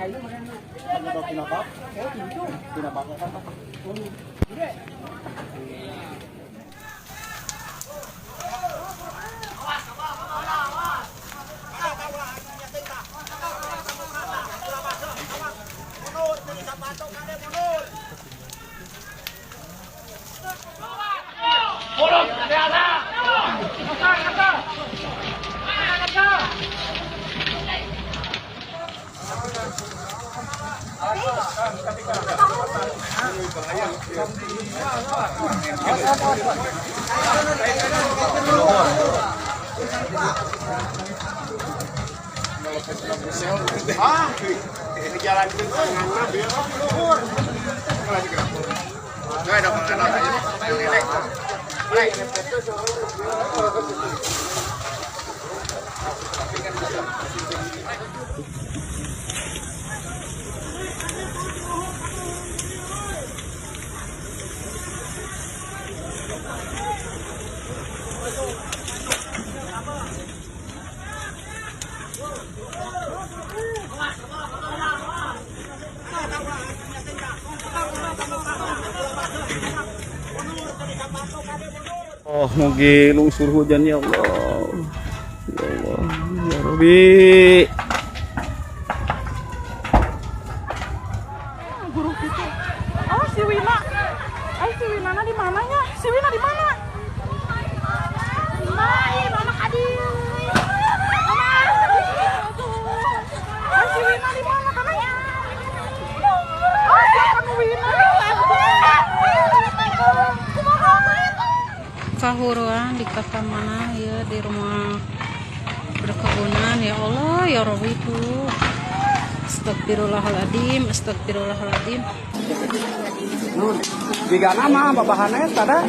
Ano daw pinabak? Pinabak na ka. Ini jalan itu biar luhur. Enggak ada makanan ini. Oh, mugi lungsur hujan ya Allah. Ya Allah, ya Rabbi. Guru kita. Oh, si Wina. Si Wina di mananya? Si Wina di mana? Mama Kadi. Mama. Si Wina di mana katanya? Oh, si Wina. Kahuruan di kota mana ya, di rumah perkebunan ya Allah ya Rabbi itu. Astagfirullahaladzim, astagfirullahaladzim. Nun, jika nama babahannya tada.